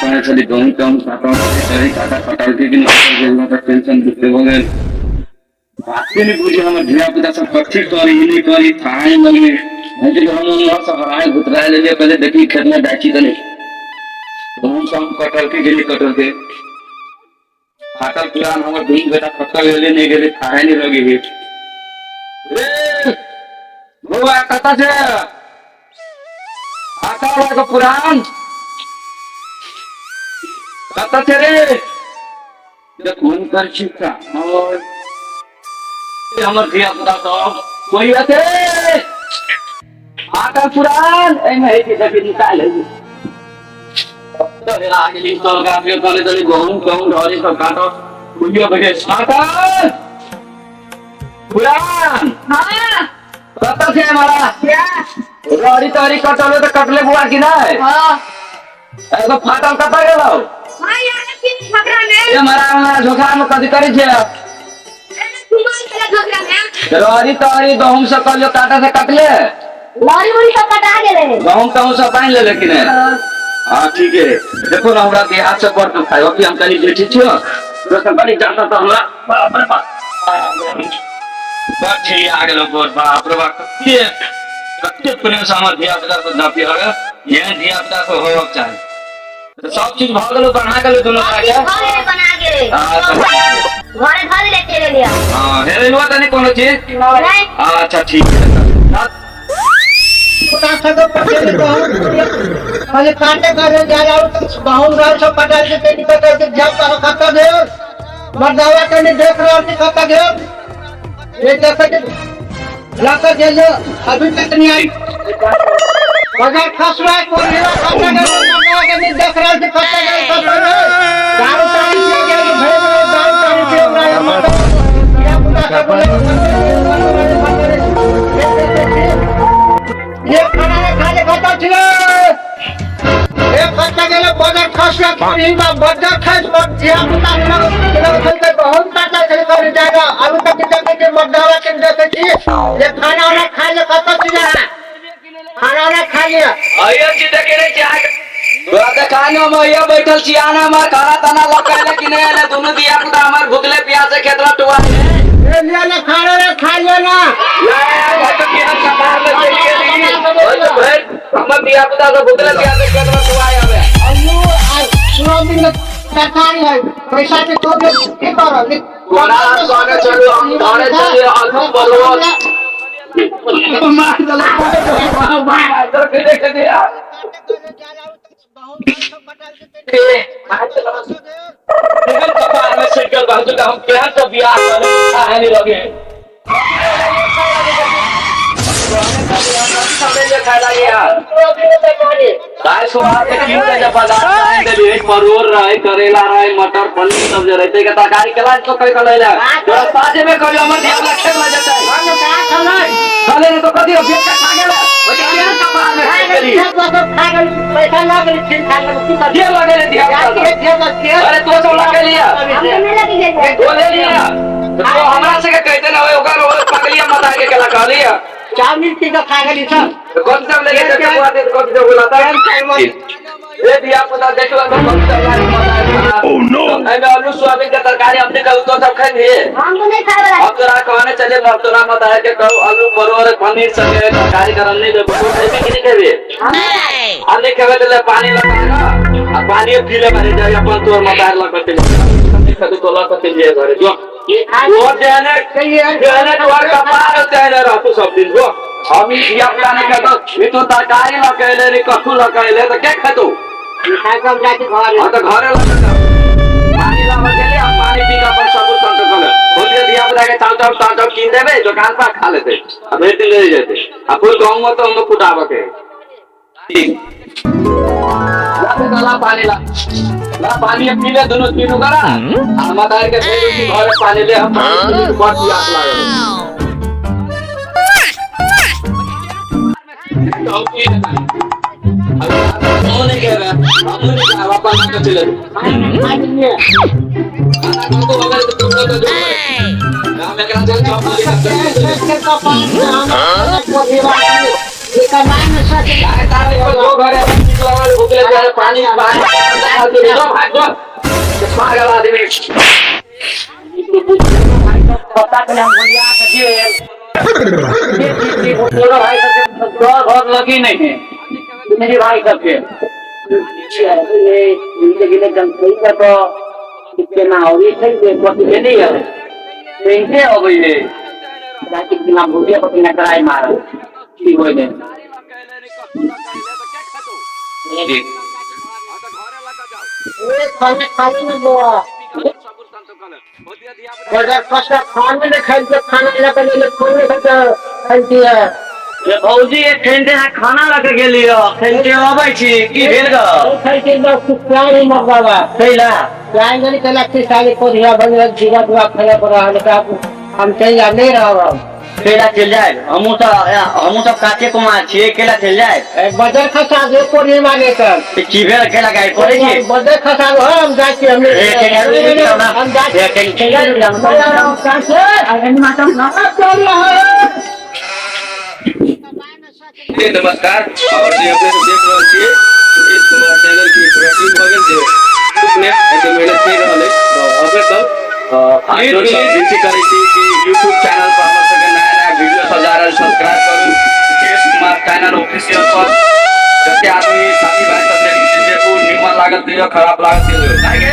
पाए चली गहूं कम काटा सही काटा कटाल के दिन गेला का टेंशन दुखे हो गए बात नहीं बुझे हम धिया पुता सब कच्ची करी नहीं करी थाए लगे ऐसे हम उन सब हराए गुतराए ले पहले देखी खेत में डाची तने गहूं कम कटाल के गिरी कटल के फाटल पुरान हमर दिन बेटा कटल ले नहीं गेले थाए नहीं लगे हे रे बुआ कता से आता वाला पुरान कता से रे जब फोन कर छिका और हमर धिया पुता सब कोई आते आता पुरान ए में के जब निकाल ले तो रे आगे लिंक तो का के तले तले गहूं गहूं ढोरी सब काटो बुझियो बगे आता पुरान हां कता से हमारा क्या गाड़ी तारी कटले तो कटले बुआ की ना हां एगो फाटल कता गेलो हां यार किन झगड़ा में ये मारा झोखा में कदी करी छे तुम्हारे तेरा झगड़ा में गाड़ी तारी गहूं से कलियो काटा से कटले लॉरी मुड़ी सब कटा गेले गहूं कहूं से पानी ले लेकिन हां ठीक है देखो ना हमरा के हाथ से पर तो खायो कि हम कनी जेठी छियो तो कंपनी जाता तो हमरा बाप रे बाप ठीक आ गेलो बाप रे बाप ये कत्ते प्रेम सामर धिया पुता को ना पियागा ये धिया पुता को होक चाहिए तो सब चीज भ गेलो बना गेलो दोनों का घरे बना गेले घरे घर ले चले लिया हां हेरे लो तने कोनो चीज नहीं अच्छा ठीक है पुता सब पकड़ पहले काटे करे जा जाओ तो गहूं राल सब कटा के पेटी कटा के जब का खाता दे मर्दावा के नहीं देख रहा है खाता दे ये कैसे के लाकर जेल अभी तक नहीं आई बाजार फंस रहा है कोई नहीं खाता दे मर्दावा के नहीं देख रहा है खाता दे सब दारू तारी पी गया भरे में दारू तारी पी रहा है मर्दावा पुता ये खाना में खाले खाता छिले एक खाता गेले बाजार खास के इन बाजार खास मत जिया पुता लोग खेलते बहुत काटा चले कर जाएगा अभी तक जगह के मर्दावा के देखे छी ये खाना वाला खा ले खाता छिले खाना वाला खा लिया आइए जी देखे रे क्या बात खाने में ये बैठल छियाना मार खाना तना लकाले कि नहीं ले दोनों दिया पुता हमार भूखले प्यासे खेतरा टुआ ये लिया ना खाना रे खा लिया ना ला तो क्या सवार ले के भाई हमर दिया पुता को भूखले प्यासे खेतरा टुआ आवे अयो सुनो दिन सरकारी है पैसा के तो के करो कोना सोने चलो हम थाने चले आलू बलवा मार दला मार दर के देख दे यार निकल कपार में सिकल बाजू का हम क्या तो बियाह वाले आने लगे समझ खा लगे यार काय सुबह के क्यों के जब बाजार में दे एक मरोर रहे करेला रहे मटर पनीर सब जो रहते के तरकारी के लाज तो कई कर लेला तो साजे में कभी हमर दिया खेत में जाता है हम का खाले तो कभी अभी का खा गेला वो क्या कपार में करी खा गई पैसा ना गई ठीक खा गई की ये लगे रे दिया अरे तो सब लगे लिया हमने लगी गई तो ले लिया तो हमरा से के कहते ना ओकर पगलिया मत आगे के लगा लिया चार मिनट की खा गई सब कौन सा लेके के बुआ दे कौन सा बुलाता है ये दिया पता देखो तो कौन सा यार ओह नो मैं आलू सोयाबीन का तरकारी हमने कल तो सब खाए लिए हम तो नहीं खाए वाला अब तोरा कहने चले अब तोरा मत आए के कहू आलू बरोबर पनीर सब के तरकारी करन नहीं दे ऐसे कि नहीं कहबे नहीं हमने कहबे ले पानी लगाना आ पानी पीले मारे जाए अपन तोर मदार लगते नहीं तो लगते लिए घरे जो वो देने तोर कपार तेरे रहतु सब दिन जो हम दिया पुराने के तो ये तो तरकारी लकैले रे कथु लकैले तो क्या खतु खाए कम जाके घर हां तो घरे लगा पानी ला गेले हम पानी पी का अपन सब संत कर बोलिए दिया पुरा के ताव कीन देबे दुकान पर खा लेते अब भेट ले जाते अब कोई गांव में तो हम फुटावा के ठीक ला पानी ला पानी पी ले दोनों तीनों करा हम बताए के घर पानी ले हम बहुत प्यास लागे नहीं कह रहा हम नहीं कहा वापस ना चले तो अगर तुम लोग तो हम एक रात चौक पानी पानी पागल आदमी पता चला मुझे दोनों भाई सबके घर लगी नहीं है मेरे भाई सबके ये जनसंख्या का तो कितना हो रही है ये कुछ नहीं है कैसे हो गई है जाके बिना भूलिया को बिना कराए मारा ठीक हो गए खाने खाने में बोआ अगर कसर खाने में खाई तो खाना लगा ले खाने खाता खाती है ये भौजी एक ठंडे है खाना लग के लिए ठंडे आबै छी की भेल ग खाई बस प्यार ही मर बाबा कैला प्यार नहीं कला के साले को दिया बने जीवा दुआ खाया पड़ा है का हम चाहिए नहीं रहा केला चल जाए हमू तो काचे कुमा छिए केला चल जाए बजर खसा दे कोरी माने कर की भेल केला गाय पड़े छी बजर खसा हम जाके हम जाके नमस्कार और जे अपने देख रहल छियै इस तुम्हारा चैनल की प्रोटीन भगल जे में ऐसे मेहनत कर रहल है तो अबे तक विनती करै छी कि YouTube चैनल पर हमर सबके नया नया वीडियो सब जा रहल सब्सक्राइब करू केश कुमार चैनल ऑफिशियल पर जते आदमी साथी भाई सब देखै देखू निमन लागत दियो खराब लागत दियो